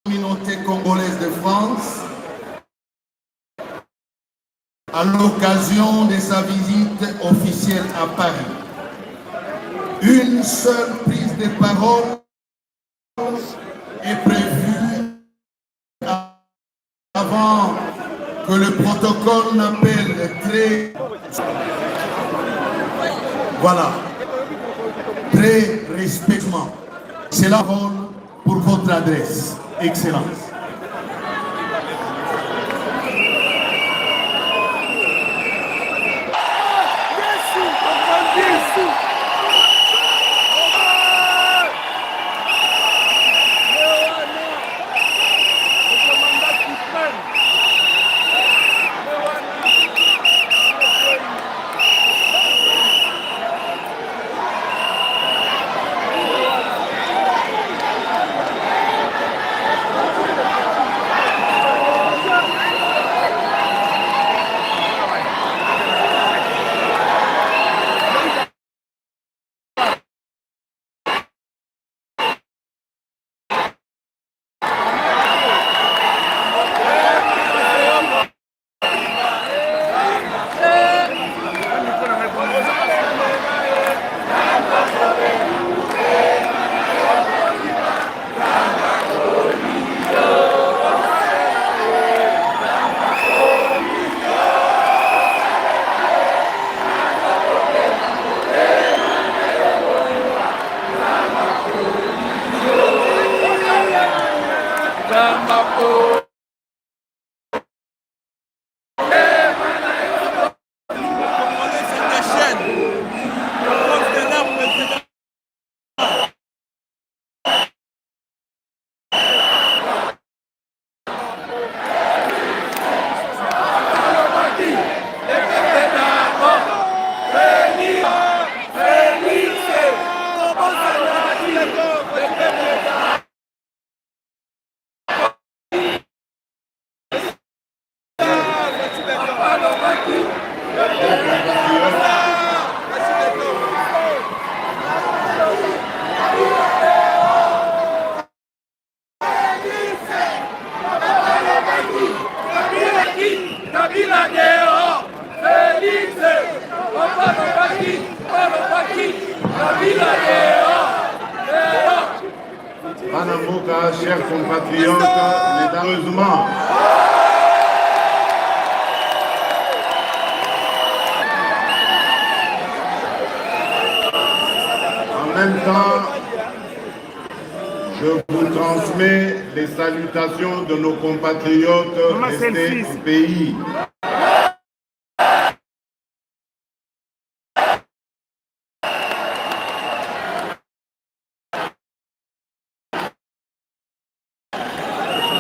Communauté congolaise de France, à l'occasion de sa visite officielle à Paris. Une seule prise de parole est prévue avant que le protocole n'appelle très respectueusement. C'est la parole pour votre adresse, Excellence. Manamoka, chers compatriotes, heureusement, en même temps, je vous transmets les salutations de nos compatriotes restés au pays.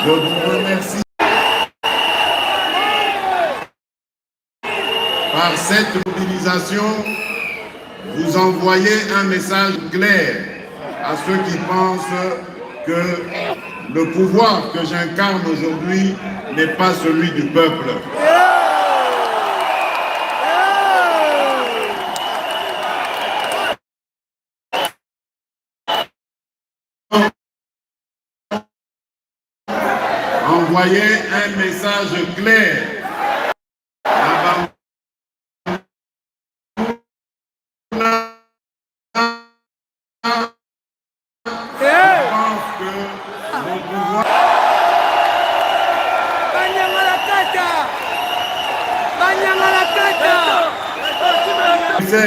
Je vous remercie par cette mobilisation. Vous envoyez un message clair à ceux qui pensent que le pouvoir que j'incarne aujourd'hui n'est pas celui du peuple. Envoyez un message clair à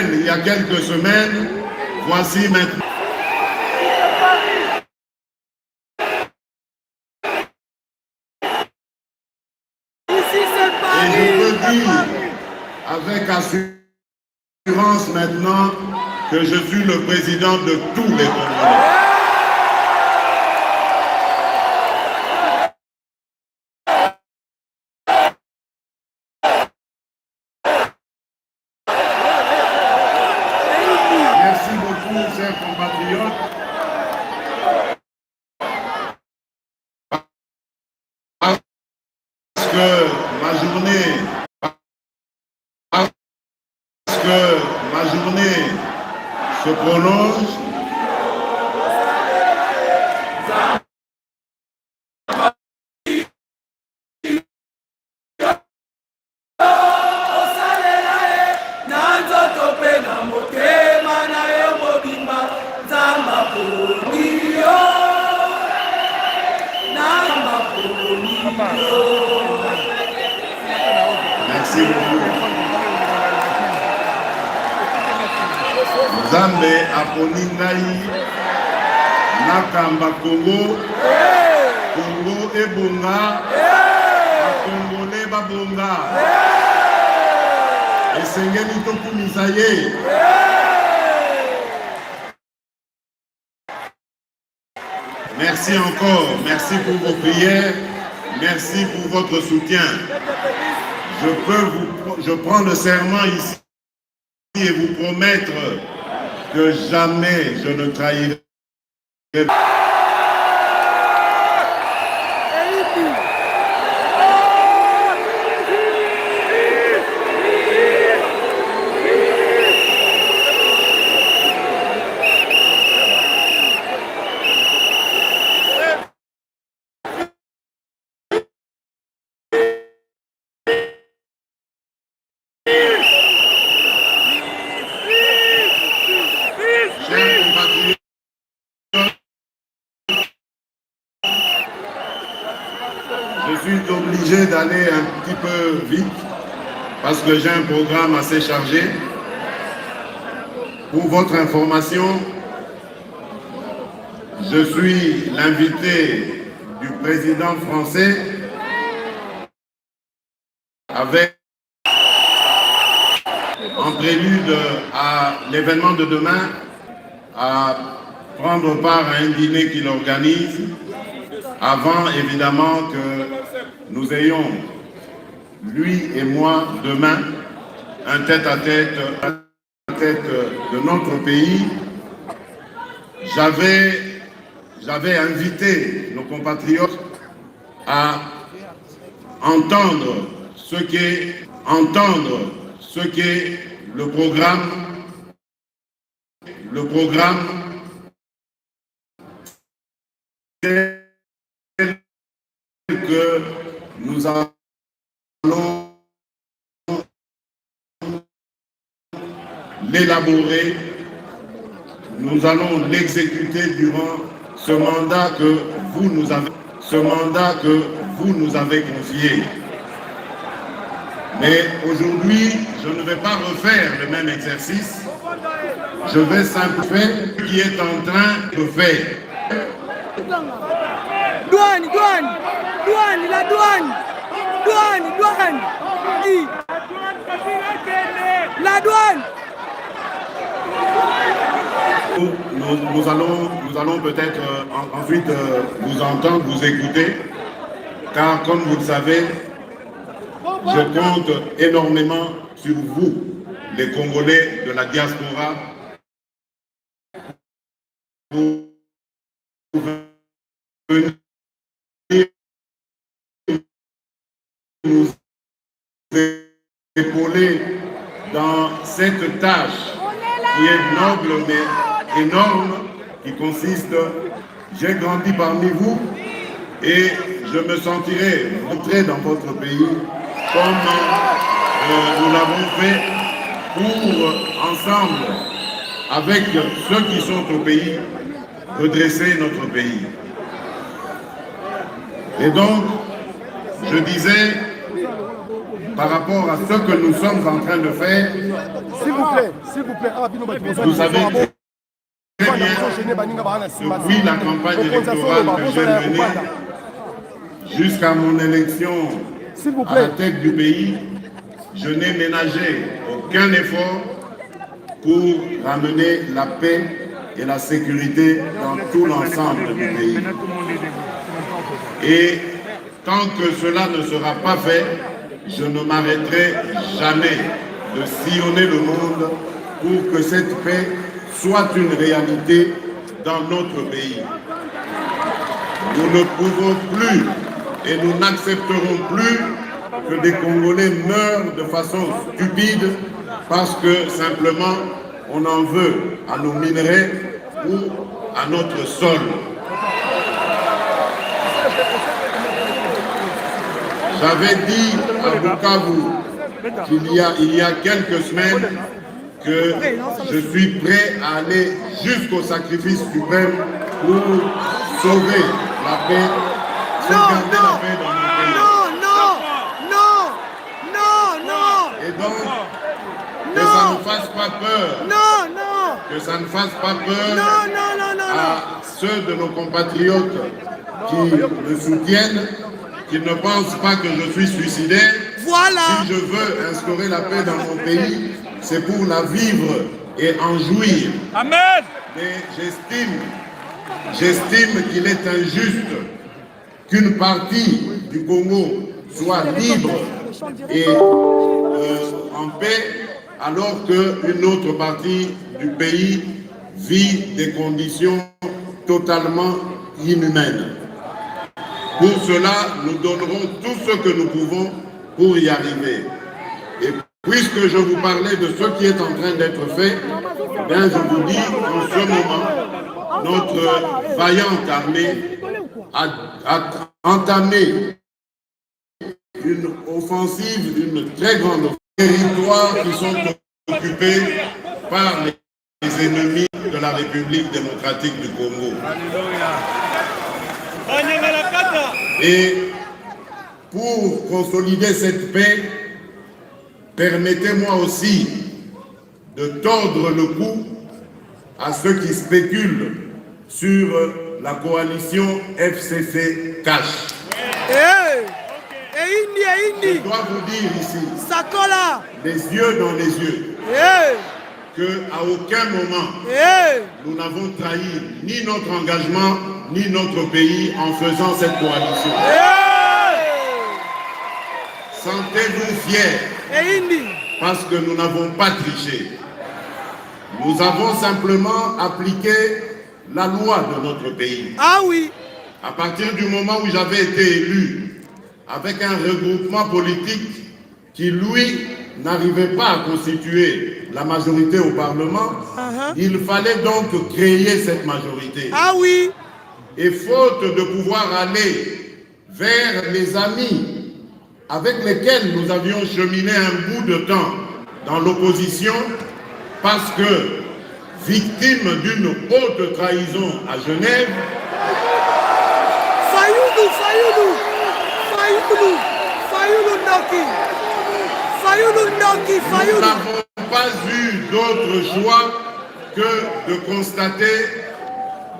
il y a quelques semaines, voici maintenant. Et je peux dire avec assurance maintenant que je suis le président de tous les Congolais. Merci beaucoup, chers compatriotes. Parce que ma journée se prolonge, Merci beaucoup. Nzambe aponi ngai nakamba Congo, Congo ebonga, bakongole babonga, esengeli tokumisa ye. Merci encore, merci pour vos prières, merci pour votre soutien. Je prends le serment ici et vous promettre que jamais je ne trahirai. Je suis obligé d'aller un petit peu vite parce que j'ai un programme assez chargé. Pour votre information, je suis l'invité du président français avec en prélude à l'événement de demain à prendre part à un dîner qu'il organise avant évidemment que nous ayons, lui et moi, demain, un tête-à-tête de notre pays. J'avais invité nos compatriotes à entendre ce qu'est le programme que nous allons l'élaborer, nous allons l'exécuter durant ce mandat que vous nous avez confié. Mais aujourd'hui, je ne vais pas refaire le même exercice. Je vais simplement faire ce qui est en train de faire. Douane, la douane. La douane. Nous allons peut-être ensuite vous entendre, vous écouter, car comme vous le savez, je compte énormément sur vous, les Congolais de la diaspora, pour venir nous épauler dans cette tâche qui est noble mais énorme, qui consiste, j'ai grandi parmi vous et je me sentirai rentré dans votre pays comme nous l'avons fait pour ensemble, avec ceux qui sont au pays, redresser notre pays. Et donc, je disais, par rapport à ce que nous sommes en train de faire, s'il vous plaît, vous savez très bien, depuis la campagne électorale que j'ai menée, jusqu'à mon élection à la tête du pays, je n'ai ménagé aucun effort pour ramener la paix et la sécurité dans tout l'ensemble du pays. Et tant que cela ne sera pas fait, je ne m'arrêterai jamais de sillonner le monde pour que cette paix soit une réalité dans notre pays. Nous ne pouvons plus et nous n'accepterons plus que des Congolais meurent de façon stupide parce que simplement on en veut à nos minerais ou à notre sol. J'avais dit à Bukavu il y a quelques semaines que je suis prêt à aller jusqu'au sacrifice suprême pour sauver la paix, sauvegarder la paix dans mon pays. Non. Et donc, que ça ne fasse pas peur. Non. Que ça ne fasse pas peur Non. à ceux de nos compatriotes qui me soutiennent, qui ne pensent pas que je suis suicidaire. Voilà. Si je veux instaurer la paix dans mon pays, c'est pour la vivre et en jouir. Amen. Mais j'estime qu'il est injuste qu'une partie du Congo soit libre et en paix, alors qu'une autre partie du pays vit des conditions totalement inhumaines. Pour cela, nous donnerons tout ce que nous pouvons pour y arriver. Et puisque je vous parlais de ce qui est en train d'être fait, bien je vous dis en ce moment, notre vaillante armée a entamé une offensive, une très grande territoire qui sont occupés par les ennemis de la République démocratique du Congo. Et pour consolider cette paix, permettez-moi aussi de tordre le cou à ceux qui spéculent sur la coalition FCC Cash. Je dois vous dire ici, les yeux dans les yeux, qu'à aucun moment nous n'avons trahi ni notre engagement ni notre pays en faisant cette coalition. Sentez-vous fiers parce que nous n'avons pas triché. Nous avons simplement appliqué la loi de notre pays. Ah oui. À partir du moment où j'avais été élu avec un regroupement politique qui, lui, n'arrivait pas à constituer la majorité au Parlement, il fallait donc créer cette majorité. Ah oui. Et faute de pouvoir aller vers les amis avec lesquels nous avions cheminé un bout de temps dans l'opposition, parce que victime d'une haute trahison à Genève, nous n'avons pas eu d'autre choix que de constater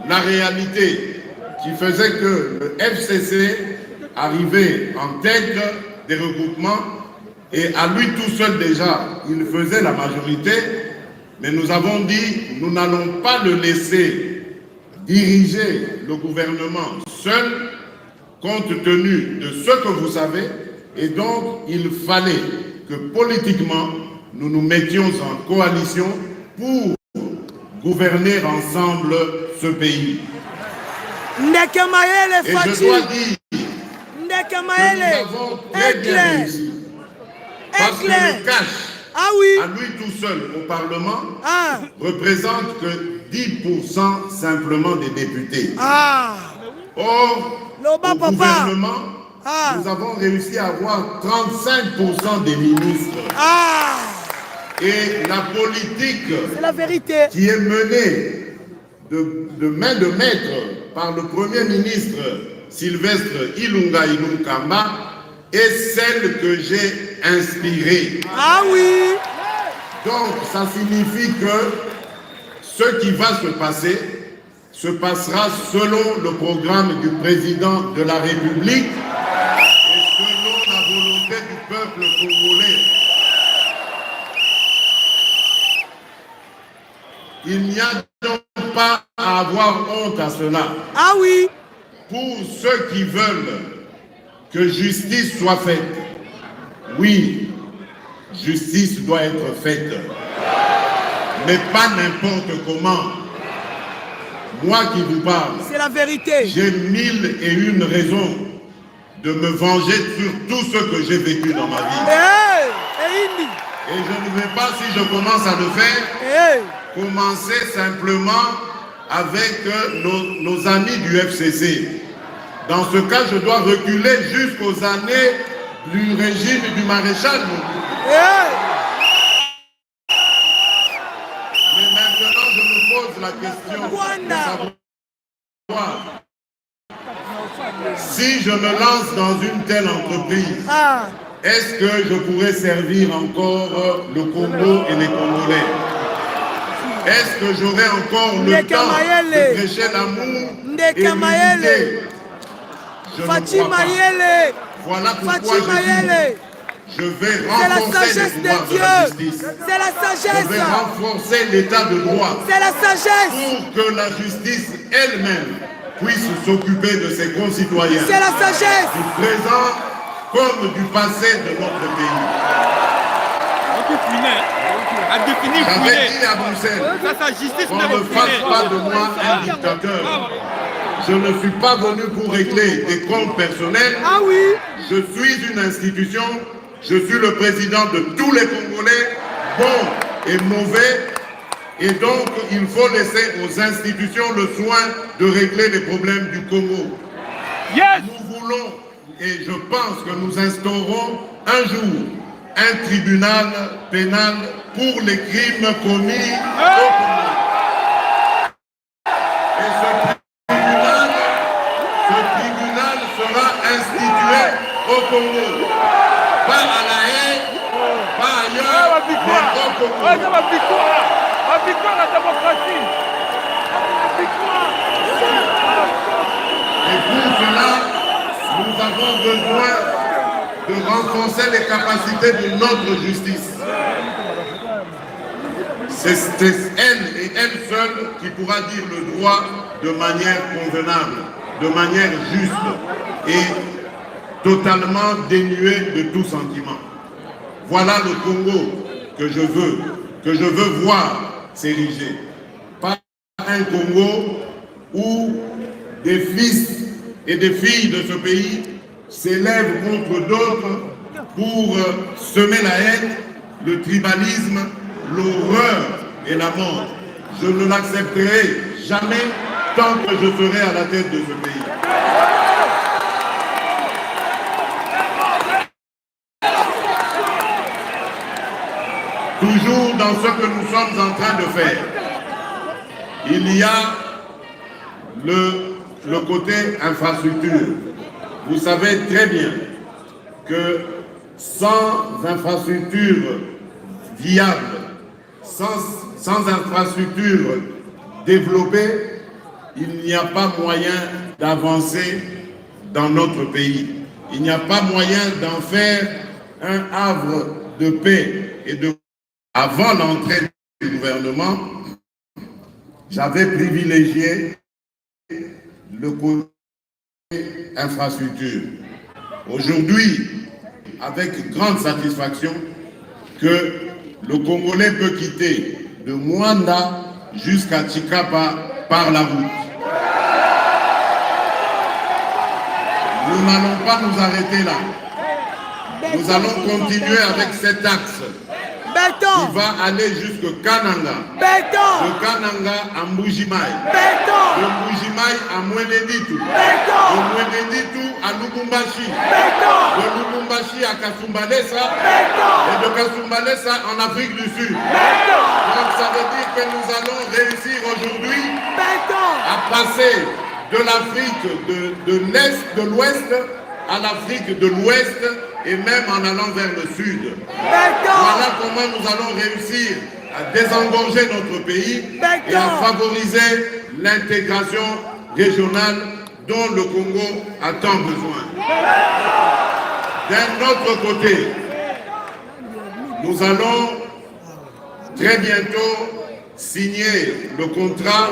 la réalité qui faisait que le FCC arrivait en tête des regroupements et à lui tout seul déjà, il faisait la majorité, mais nous avons dit, nous n'allons pas le laisser diriger le gouvernement seul, compte tenu de ce que vous savez, et donc il fallait que politiquement, nous nous mettions en coalition pour gouverner ensemble ce pays. Et je dois dire que nous avons très bien réussi. Parce que le cash, à lui tout seul au Parlement, représente que 10% simplement des députés. Or, au gouvernement, nous avons réussi à avoir 35% des ministres. Et la politique qui est menée de main de maître par le Premier ministre Sylvestre Ilunga Ilunkamba est celle que j'ai inspirée. Donc, ça signifie que ce qui va se passera selon le programme du président de la République et selon la volonté du peuple congolais. Il n'y a donc pas à avoir honte à cela. Pour ceux qui veulent que justice soit faite, oui, justice doit être faite, mais pas n'importe comment. Moi qui vous parle, c'est la vérité. J'ai 1001 raisons de me venger sur tout ce que j'ai vécu dans ma vie. Et je ne vais pas, si je commence à le faire, commencer simplement avec nos amis du FCC. Dans ce cas, je dois reculer jusqu'aux années du régime du maréchal Mobutu. Mais maintenant, je me pose la question de savoir si je me lance dans une telle entreprise, est-ce que je pourrais servir encore le Congo et les Congolais? Est-ce que j'aurai encore le temps de prêcher l'amour et l'unité? Je ne crois pas. Voilà pourquoi je vais renforcer les pouvoirs de la justice. C'est la sagesse. Je vais renforcer l'état de droit. C'est la sagesse. Pour que la justice elle-même puisse s'occuper de ses concitoyens. C'est la sagesse. Du présent comme du passé de notre pays. J'avais dit à Bruxelles, on ne fasse pas de moi un dictateur. Je ne suis pas venu pour régler des comptes personnels. Ah oui. Je suis une institution. Je suis le président de tous les Congolais, bons et mauvais. Et donc, il faut laisser aux institutions le soin de régler les problèmes du Congo. Yes. Nous voulons, et je pense que nous instaurons un jour un tribunal pénal pour les crimes commis au Congo. Et ce tribunal sera institué au Congo. Pas à La Haye, pas ailleurs, mais au Congo. La victoire, la démocratie. Et pour cela, nous avons besoin de renforcer les capacités de notre justice. C'est elle et elle seule qui pourra dire le droit de manière convenable, de manière juste et totalement dénuée de tout sentiment. Voilà le Congo que je veux voir s'ériger. Pas un Congo où des fils et des filles de ce pays s'élèvent contre d'autres pour semer la haine, le tribalisme, l'horreur et la mort. Je ne l'accepterai jamais tant que je serai à la tête de ce pays. Toujours dans ce que nous sommes en train de faire, il y a le côté infrastructure. Vous savez très bien que sans infrastructure viable, sans infrastructure développée, il n'y a pas moyen d'avancer dans notre pays. Il n'y a pas moyen d'en faire un havre de paix et de... Avant l'entrée du gouvernement, j'avais privilégié le côté infrastructure. Aujourd'hui, avec grande satisfaction, que le Congolais peut quitter de Mwanda jusqu'à Tshikapa par la route. Nous n'allons pas nous arrêter là. Nous allons continuer avec cet axe qui va aller jusqu'à Kananga. De Kananga à Mbujimaï. De Mbujimaï à Mweneditu. De Mweneditu à Lubumbashi. De Lubumbashi à Kasumbalesa. Et de Kasumbalesa en Afrique du Sud. Donc ça veut dire que nous allons réussir aujourd'hui à passer de l'Afrique de l'Est, de l'Ouest à l'Afrique de l'Ouest et même en allant vers le Sud. Voilà comment nous allons réussir à désengorger notre pays et à favoriser l'intégration régionale dont le Congo a tant besoin. D'un autre côté, nous allons très bientôt signer le contrat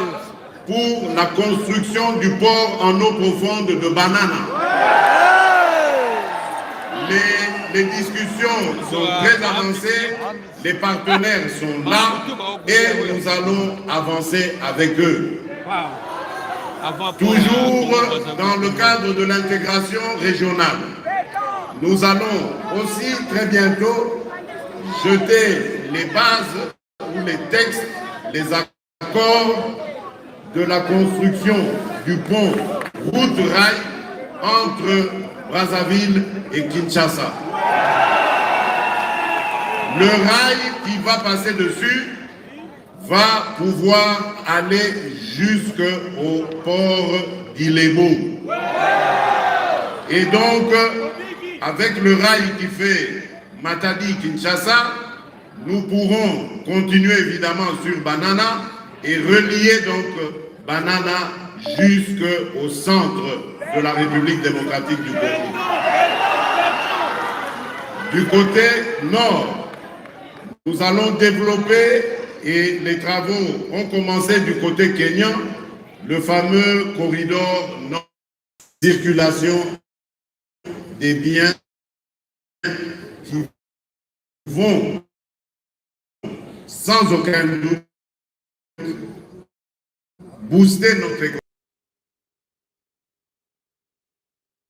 pour la construction du port en eau profonde de Banana. Les discussions sont très avancées, les partenaires sont là et nous allons avancer avec eux. Toujours dans le cadre de l'intégration régionale, nous allons aussi très bientôt jeter les bases ou les textes, les accords de la construction du pont route-rail entre Brazzaville et Kinshasa. Le rail qui va passer dessus va pouvoir aller jusqu'au port d'Ilebo. Et donc, avec le rail qui fait Matadi-Kinshasa, nous pourrons continuer évidemment sur Banana et relier donc Banana jusqu'au centre de la République démocratique du Congo. Du côté nord, nous allons développer, et les travaux ont commencé du côté kenyan, le fameux corridor nord, circulation des biens qui vont sans aucun doute booster notre économie.